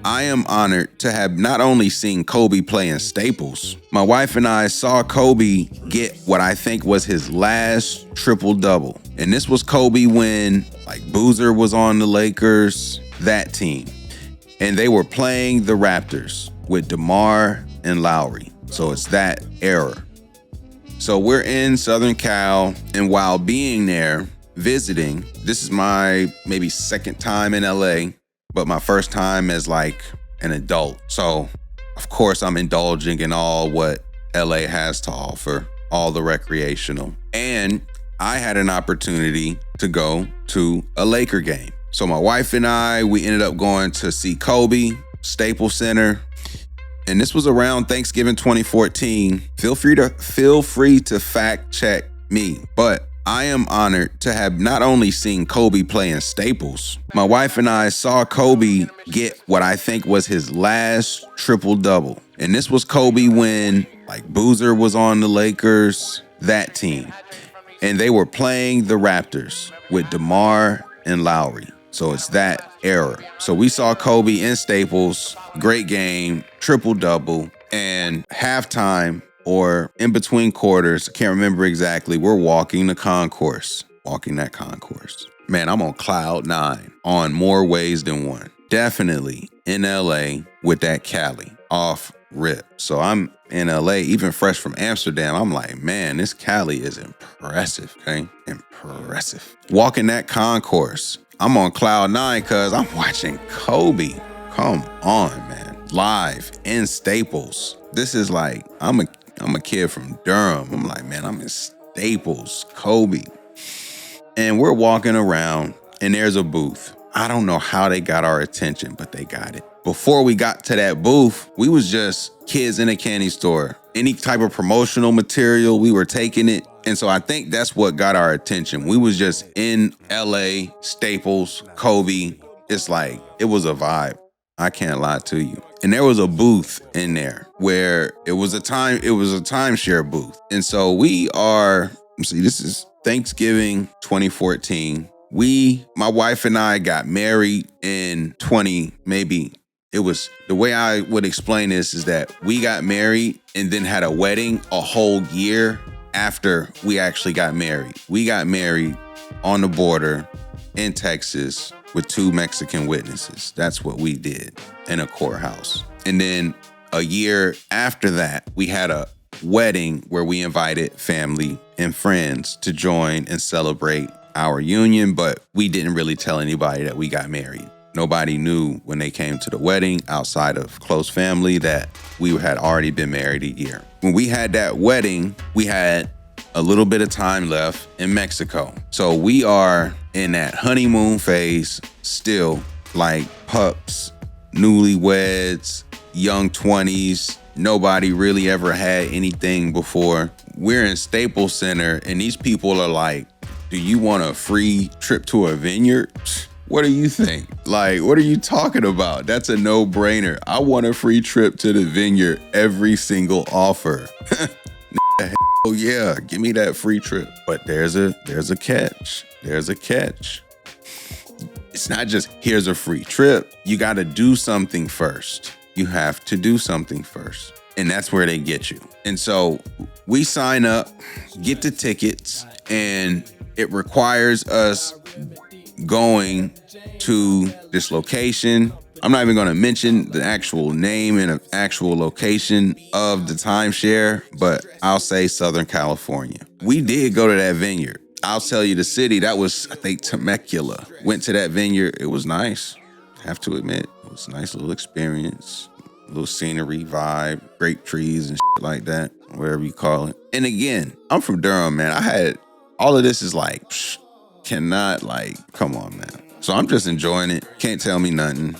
I am honored to have not only seen Kobe play in Staples, my wife and I saw Kobe get what I think was his last triple-double. And this was Kobe when Boozer was on the Lakers, that team. And they were playing the Raptors with DeMar and Lowry. So it's that era. So we're in Southern Cal, and while being there, visiting, this is my maybe second time in LA, but my first time as an adult. So of course I'm indulging in all what LA has to offer, all the recreational. And I had an opportunity to go to a Laker game. So my wife and I, we ended up going to see Kobe, Staples Center. And this was around Thanksgiving 2014. Feel free to fact check me, but I am honored to have not only seen Kobe play in Staples, my wife and I saw Kobe get what I think was his last triple-double. And this was Kobe when Boozer was on the Lakers, that team. And they were playing the Raptors with DeMar and Lowry. So it's that era. So we saw Kobe in Staples, great game, triple-double, and halftime, or in between quarters, I can't remember exactly, we're walking that concourse. Man, I'm on cloud 9 on more ways than one. Definitely in LA with that Cali off rip. So I'm in LA, even fresh from Amsterdam. I'm like, man, this Cali is impressive, okay? Impressive. Walking that concourse, I'm on cloud 9 because I'm watching Kobe. Come on, man. Live in Staples. This is I'm a kid from Durham. I'm like, man, I'm in Staples, Kobe. And we're walking around and there's a booth. I don't know how they got our attention, but they got it. Before we got to that booth, we was just kids in a candy store. Any type of promotional material, we were taking it. And so I think that's what got our attention. We was just in LA, Staples, Kobe. It's it was a vibe. I can't lie to you. And there was a booth in there where it was a timeshare booth. And so this is Thanksgiving 2014. My wife and I got married in the way I would explain this is that we got married and then had a wedding a whole year after we actually got married. We got married on the border in Texas with 2 Mexican witnesses. That's what we did in a courthouse. And then a year after that, we had a wedding where we invited family and friends to join and celebrate our union, but we didn't really tell anybody that we got married. Nobody knew when they came to the wedding outside of close family that we had already been married a year. When we had that wedding, we had a little bit of time left in Mexico. So we are in that honeymoon phase still, like pups, newlyweds, young 20s. Nobody really ever had anything before. We're in Staples Center and these people are like, do you want a free trip to a vineyard? What do you think? What are you talking about? That's a no-brainer. I want a free trip to the vineyard every single offer. Oh yeah, give me that free trip. But there's a catch. There's a catch. It's not just here's a free trip. You got to do something first. You have to do something first. And that's where they get you. And so we sign up, get the tickets, and it requires us going to this location. I'm not even going to mention the actual name and actual location of the timeshare, but I'll say Southern California. We did go to that vineyard. I'll tell you the city, that was, I think, Temecula. Went to that vineyard. It was nice. Have to admit, it was a nice little experience. A little scenery vibe, grape trees and shit like that, whatever you call it. And again, I'm from Durham, man. I had all of this is come on, man. So I'm just enjoying it. Can't tell me nothing.